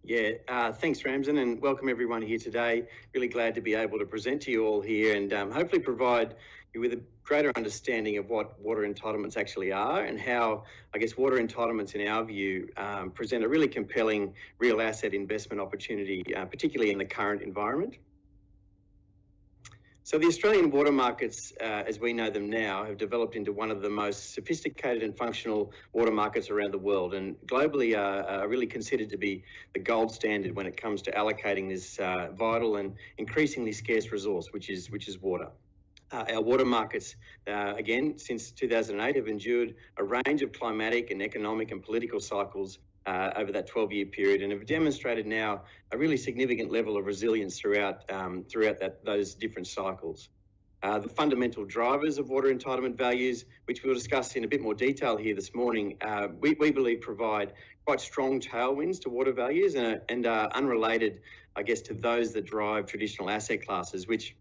Thanks, Ramzan, and welcome everyone here today. Really glad to be able to present to you all here and hopefully provide you with a greater understanding of what water entitlements actually are and how, I guess, water entitlements, in our view, present a really compelling real asset investment opportunity, particularly in the current environment. So the Australian water markets, as we know them now, have developed into one of the most sophisticated and functional water markets around the world, and globally are really considered to be the gold standard when it comes to allocating this vital and increasingly scarce resource, which is water. Our water markets, again, since 2008, have endured a range of climatic and economic and political cycles over that 12-year period, and have demonstrated now a really significant level of resilience throughout those different cycles. The fundamental drivers of water entitlement values, which we'll discuss in a bit more detail here this morning, we believe provide quite strong tailwinds to water values and are unrelated, I guess, to those that drive traditional asset classes, which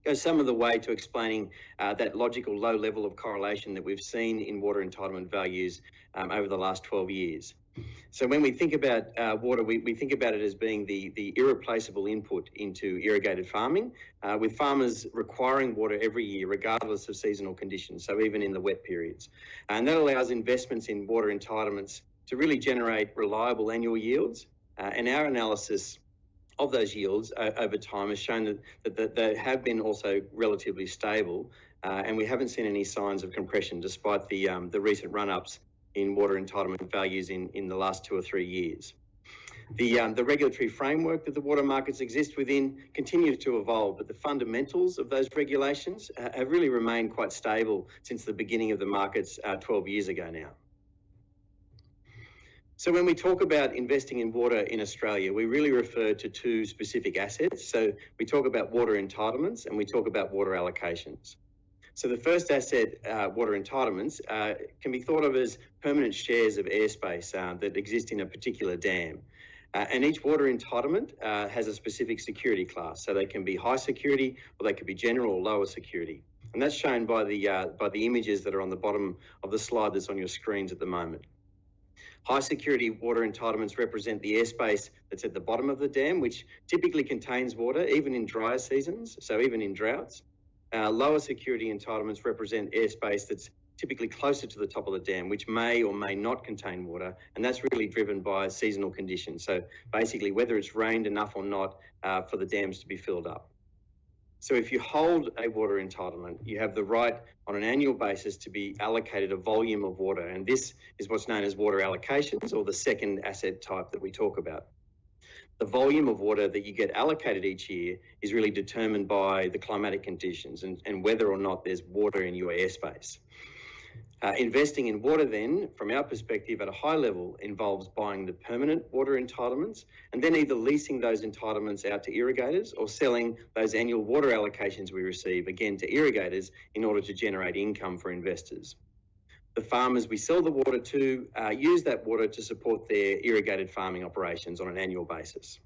goes some of the way to explaining that logical low level of correlation that we've seen in water entitlement values over the last 12 years. So when we think about water, we think about it as being the irreplaceable input into irrigated farming, with farmers requiring water every year, regardless of seasonal conditions, so even in the wet periods. And that allows investments in water entitlements to really generate reliable annual yields. And our analysis of those yields over time has shown that they have been also relatively stable, and we haven't seen any signs of compression despite the recent run-ups in water entitlement values in the last 2 or 3 years. The regulatory framework that the water markets exist within continues to evolve, but the fundamentals of those regulations have really remained quite stable since the beginning of the markets 12 years ago now. So when we talk about investing in water in Australia, we really refer to two specific assets. So we talk about water entitlements and we talk about water allocations. So the first asset, water entitlements, can be thought of as permanent shares of airspace that exist in a particular dam. And each water entitlement has a specific security class. So they can be high security or they could be general or lower security. And that's shown by the images that are on the bottom of the slide that's on your screens at the moment. High security water entitlements represent the airspace that's at the bottom of the dam, which typically contains water even in drier seasons, so even in droughts. Lower security entitlements represent airspace that's typically closer to the top of the dam, which may or may not contain water, and that's really driven by seasonal conditions. So basically whether it's rained enough or not for the dams to be filled up. So if you hold a water entitlement, you have the right on an annual basis to be allocated a volume of water, and this is what's known as water allocations, or the second asset type that we talk about. The volume of water that you get allocated each year is really determined by the climatic conditions and whether or not there's water in your airspace. Investing in water then, from our perspective at a high level, involves buying the permanent water entitlements and then either leasing those entitlements out to irrigators or selling those annual water allocations we receive again to irrigators in order to generate income for investors. The farmers we sell the water to use that water to support their irrigated farming operations on an annual basis.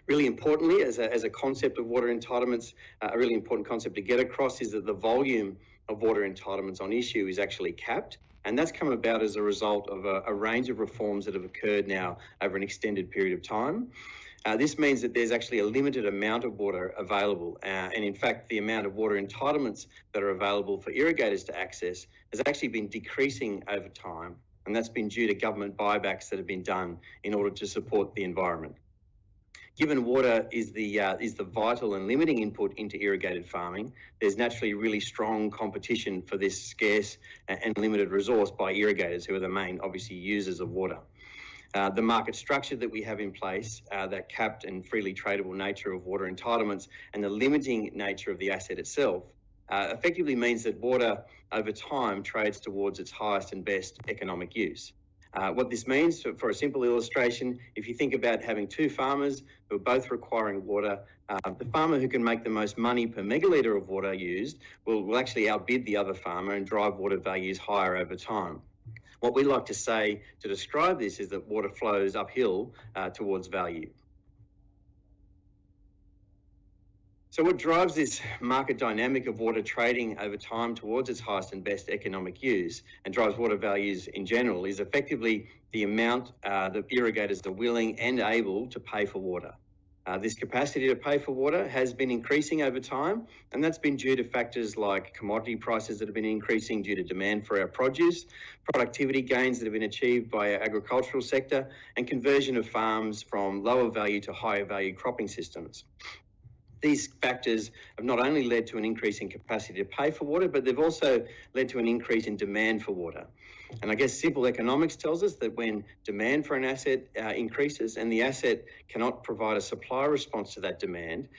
Really importantly, as a concept of water entitlements, a really important concept to get across is that the volume of water entitlements on issue is actually capped, and that's come about as a result of a range of reforms that have occurred now over an extended period of time. This means that there's actually a limited amount of water available, and in fact the amount of water entitlements that are available for irrigators to access has actually been decreasing over time, and that's been due to government buybacks that have been done in order to support the environment. Given water is the vital and limiting input into irrigated farming, there's naturally really strong competition for this scarce and limited resource by irrigators, who are the main, obviously, users of water. The market structure that we have in place, that capped and freely tradable nature of water entitlements and the limiting nature of the asset itself, effectively means that water over time trades towards its highest and best economic use. What this means, for a simple illustration, if you think about having two farmers who are both requiring water, the farmer who can make the most money per megalitre of water used will actually outbid the other farmer and drive water values higher over time. What we like to say to describe this is that water flows uphill towards value. So what drives this market dynamic of water trading over time towards its highest and best economic use and drives water values in general is effectively the amount that irrigators are willing and able to pay for water. This capacity to pay for water has been increasing over time, and that's been due to factors like commodity prices that have been increasing due to demand for our produce, productivity gains that have been achieved by our agricultural sector, and conversion of farms from lower value to higher value cropping systems. These factors have not only led to an increase in capacity to pay for water, but they've also led to an increase in demand for water. And I guess simple economics tells us that when demand for an asset increases and the asset cannot provide a supply response to that demand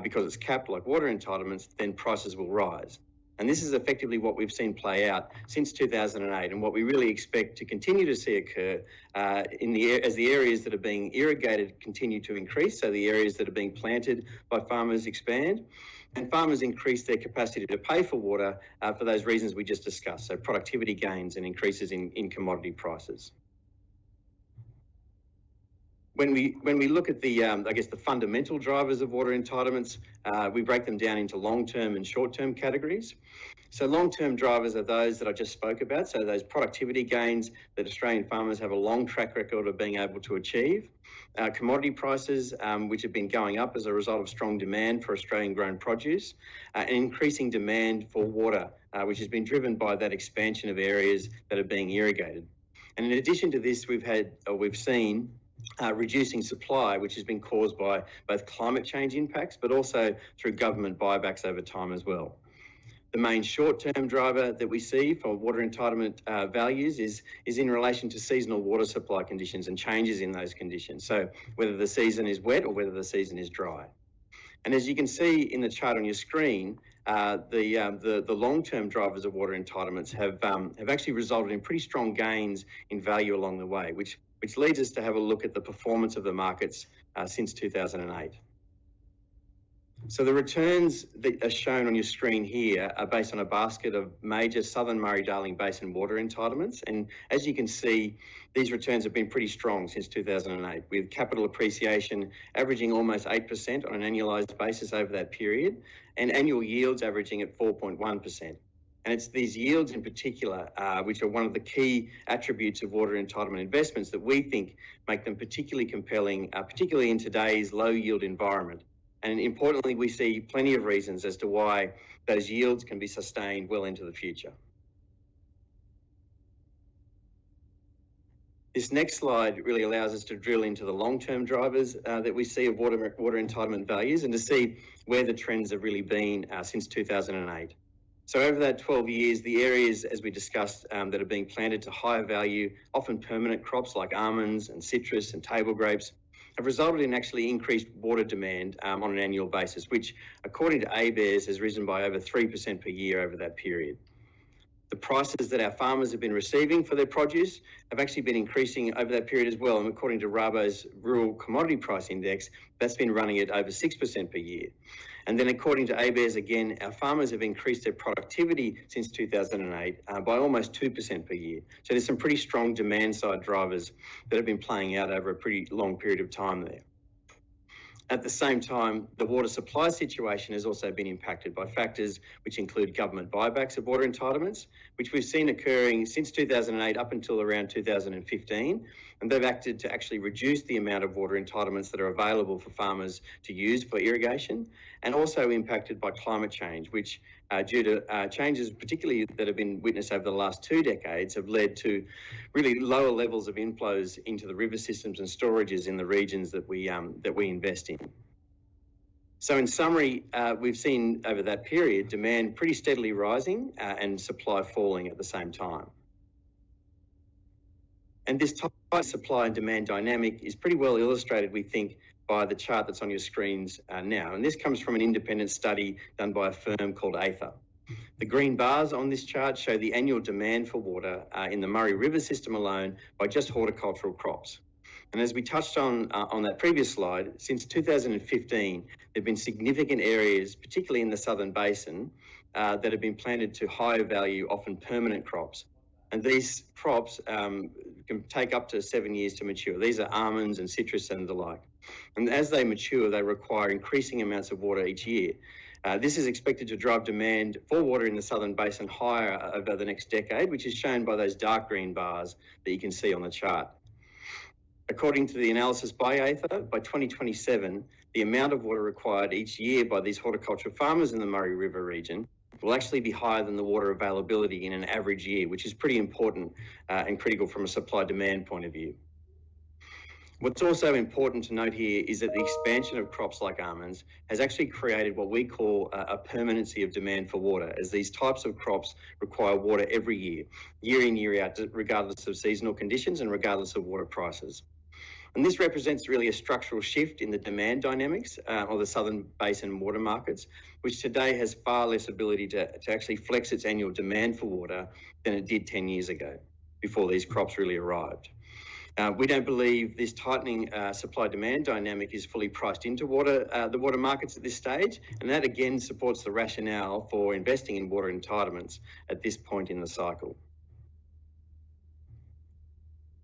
because it's capped like water entitlements, then prices will rise. And this is effectively what we've seen play out since 2008 and what we really expect to continue to see occur as the areas that are being irrigated continue to increase, so the areas that are being planted by farmers expand, and farmers increase their capacity to pay for water for those reasons we just discussed, so productivity gains and increases in commodity prices. When we look at the fundamental drivers of water entitlements, we break them down into long-term and short-term categories. So long-term drivers are those that I just spoke about, so those productivity gains that Australian farmers have a long track record of being able to achieve. Commodity prices, which have been going up as a result of strong demand for Australian-grown produce, and increasing demand for water, which has been driven by that expansion of areas that are being irrigated. And in addition to this, we've seen reducing supply, which has been caused by both climate change impacts, but also through government buybacks over time as well. The main short-term driver that we see for water entitlement values is in relation to seasonal water supply conditions and changes in those conditions. So whether the season is wet or whether the season is dry. And as you can see in the chart on your screen, the long-term drivers of water entitlements have actually resulted in pretty strong gains in value along the way, which leads us to have a look at the performance of the markets since 2008. So the returns that are shown on your screen here are based on a basket of major Southern Murray-Darling Basin water entitlements. And as you can see, these returns have been pretty strong since 2008, with capital appreciation averaging almost 8% on an annualised basis over that period, and annual yields averaging at 4.1%. And it's these yields in particular, which are one of the key attributes of water entitlement investments that we think make them particularly compelling, particularly in today's low yield environment. And importantly, we see plenty of reasons as to why those yields can be sustained well into the future. This next slide really allows us to drill into the long-term drivers that we see of water entitlement values and to see where the trends have really been since 2008. So over that 12 years, the areas, as we discussed, that are being planted to higher value, often permanent crops like almonds and citrus and table grapes, have resulted in actually increased water demand on an annual basis, which, according to ABARES, has risen by over 3% per year over that period. The prices that our farmers have been receiving for their produce have actually been increasing over that period as well. And according to Rabo's Rural Commodity Price Index, that's been running at over 6% per year. And then according to ABARES, again, our farmers have increased their productivity since 2008 by almost 2% per year. So there's some pretty strong demand side drivers that have been playing out over a pretty long period of time there. At the same time, the water supply situation has also been impacted by factors which include government buybacks of water entitlements, which we've seen occurring since 2008 up until around 2015. And they've acted to actually reduce the amount of water entitlements that are available for farmers to use for irrigation, and also impacted by climate change, which due to changes particularly that have been witnessed over the last 2 decades have led to really lower levels of inflows into the river systems and storages in the regions that we invest in. So in summary, we've seen over that period demand pretty steadily rising and supply falling at the same time. And this tight supply and demand dynamic is pretty well illustrated, we think, by the chart that's on your screens now. And this comes from an independent study done by a firm called Aether. The green bars on this chart show the annual demand for water in the Murray River system alone by just horticultural crops. And as we touched on that previous slide, since 2015, there have been significant areas, particularly in the Southern Basin, that have been planted to higher value, often permanent crops. And these crops can take up to 7 years to mature. These are almonds and citrus and the like. And as they mature, they require increasing amounts of water each year. This is expected to drive demand for water in the Southern Basin higher over the next decade, which is shown by those dark green bars that you can see on the chart. According to the analysis by AETHA, by 2027, the amount of water required each year by these horticultural farmers in the Murray River region will actually be higher than the water availability in an average year, which is pretty important and critical from a supply-demand point of view. What's also important to note here is that the expansion of crops like almonds has actually created what we call a permanency of demand for water, as these types of crops require water every year, year in, year out, regardless of seasonal conditions and regardless of water prices. And this represents really a structural shift in the demand dynamics of the Southern Basin water markets, which today has far less ability to actually flex its annual demand for water than it did 10 years ago, before these crops really arrived. We don't believe this tightening supply-demand dynamic is fully priced into the water markets at this stage, and that again supports the rationale for investing in water entitlements at this point in the cycle.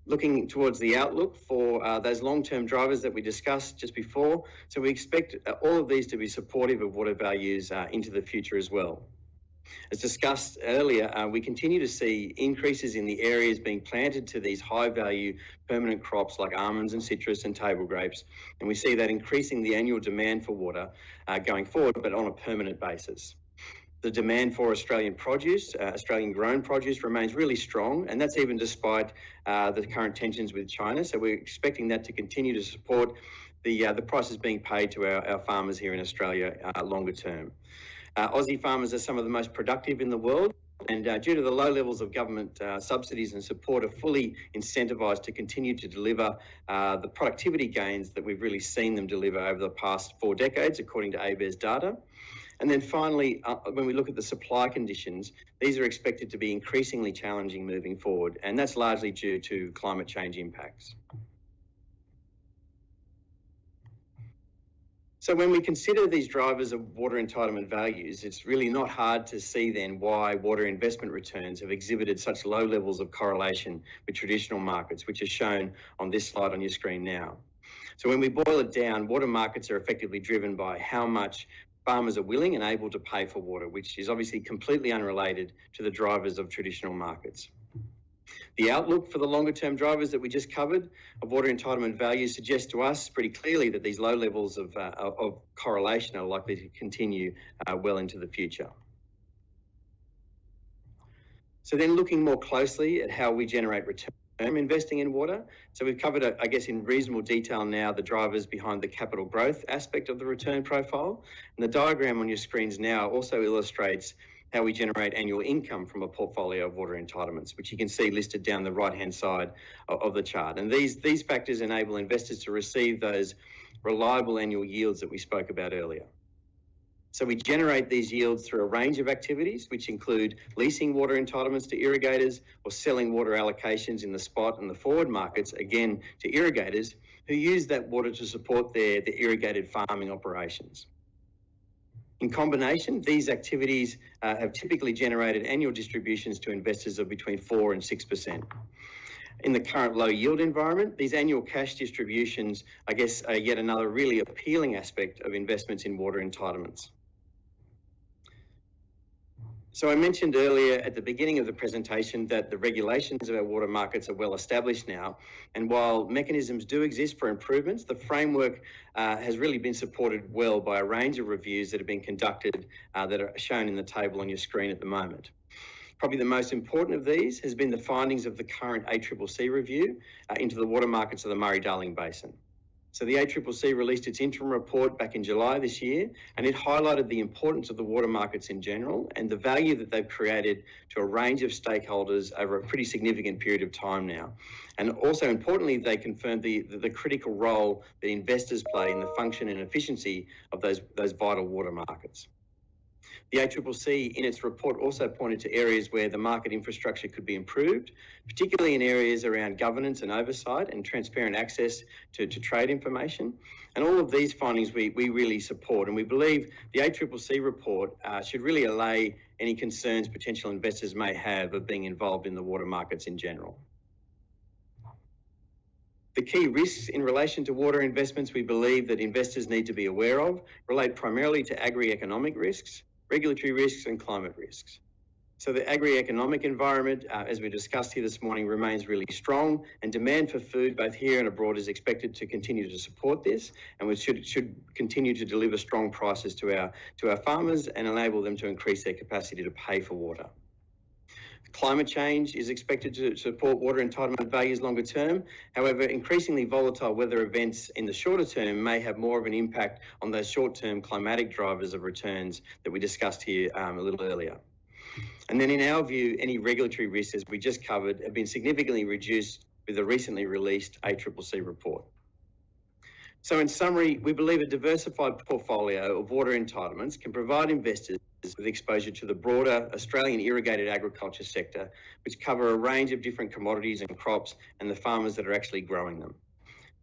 Looking towards the outlook for those long-term drivers that we discussed just before, so we expect all of these to be supportive of water values into the future as well. As discussed earlier, we continue to see increases in the areas being planted to these high-value permanent crops like almonds and citrus and table grapes, and we see that increasing the annual demand for water going forward, but on a permanent basis. The demand for Australian produce, Australian-grown produce, remains really strong, and that's even despite the current tensions with China. So we're expecting that to continue to support the prices being paid to our farmers here in Australia longer term. Aussie farmers are some of the most productive in the world, and due to the low levels of government subsidies and support, are fully incentivised to continue to deliver the productivity gains that we've really seen them deliver over the past 4 decades, according to ABARES data. And then finally, when we look at the supply conditions, these are expected to be increasingly challenging moving forward, and that's largely due to climate change impacts. So when we consider these drivers of water entitlement values, it's really not hard to see then why water investment returns have exhibited such low levels of correlation with traditional markets, which is shown on this slide on your screen now. So when we boil it down, water markets are effectively driven by how much farmers are willing and able to pay for water, which is obviously completely unrelated to the drivers of traditional markets. The outlook for the longer term drivers that we just covered of water entitlement values suggests to us pretty clearly that these low levels of correlation are likely to continue well into the future. So then looking more closely at how we generate return investing in water. So we've covered, I guess, in reasonable detail now the drivers behind the capital growth aspect of the return profile. And the diagram on your screens now also illustrates how we generate annual income from a portfolio of water entitlements, which you can see listed down the right-hand side of the chart. And these factors enable investors to receive those reliable annual yields that we spoke about earlier. So we generate these yields through a range of activities, which include leasing water entitlements to irrigators or selling water allocations in the spot and the forward markets, again, to irrigators who use that water to support their irrigated farming operations. In combination, these activities have typically generated annual distributions to investors of between 4 and 6%. In the current low yield environment, these annual cash distributions, I guess, are yet another really appealing aspect of investments in water entitlements. So I mentioned earlier at the beginning of the presentation that the regulations of our water markets are well established now, and while mechanisms do exist for improvements, the framework has really been supported well by a range of reviews that have been conducted that are shown in the table on your screen at the moment. Probably the most important of these has been the findings of the current ACCC review into the water markets of the Murray-Darling Basin. So the ACCC released its interim report back in July this year, and it highlighted the importance of the water markets in general and the value that they've created to a range of stakeholders over a pretty significant period of time now. And also importantly, they confirmed the critical role that investors play in the function and efficiency of those vital water markets. The ACCC in its report also pointed to areas where the market infrastructure could be improved, particularly in areas around governance and oversight and transparent access to trade information. And all of these findings we really support, and we believe the ACCC report should really allay any concerns potential investors may have of being involved in the water markets in general. The key risks in relation to water investments we believe that investors need to be aware of relate primarily to agri-economic risks, regulatory risks and climate risks. So the agri-economic environment, as we discussed here this morning, remains really strong, and demand for food both here and abroad is expected to continue to support this, and we should continue to deliver strong prices to our farmers and enable them to increase their capacity to pay for water. Climate change is expected to support water entitlement values longer term. However, increasingly volatile weather events in the shorter term may have more of an impact on those short-term climatic drivers of returns that we discussed here a little earlier. And then in our view, any regulatory risks, as we just covered, have been significantly reduced with the recently released ACCC report. So in summary, we believe a diversified portfolio of water entitlements can provide investors with exposure to the broader Australian irrigated agriculture sector, which cover a range of different commodities and crops and the farmers that are actually growing them.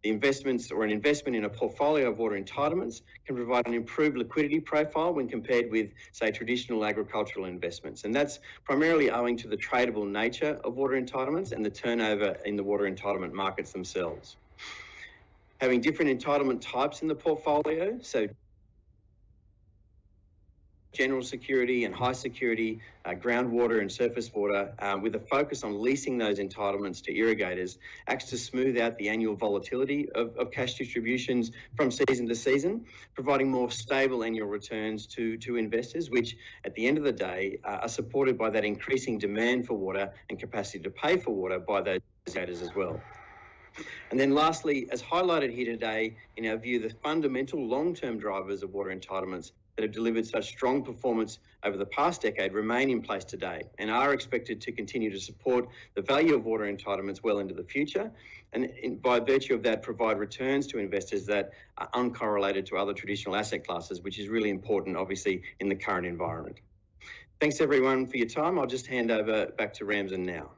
The investments or an investment in a portfolio of water entitlements can provide an improved liquidity profile when compared with, say, traditional agricultural investments. And that's primarily owing to the tradable nature of water entitlements and the turnover in the water entitlement markets themselves. Having different entitlement types in the portfolio, so general security and high security groundwater and surface water, with a focus on leasing those entitlements to irrigators, acts to smooth out the annual volatility of cash distributions from season to season, providing more stable annual returns to investors, which at the end of the day are supported by that increasing demand for water and capacity to pay for water by those irrigators as well. And then lastly, as highlighted here today, in our view, the fundamental long-term drivers of water entitlements that have delivered such strong performance over the past decade remain in place today and are expected to continue to support the value of water entitlements well into the future, and by virtue of that provide returns to investors that are uncorrelated to other traditional asset classes, which is really important obviously in the current environment. Thanks everyone for your time. I'll just hand over back to Ramzan now.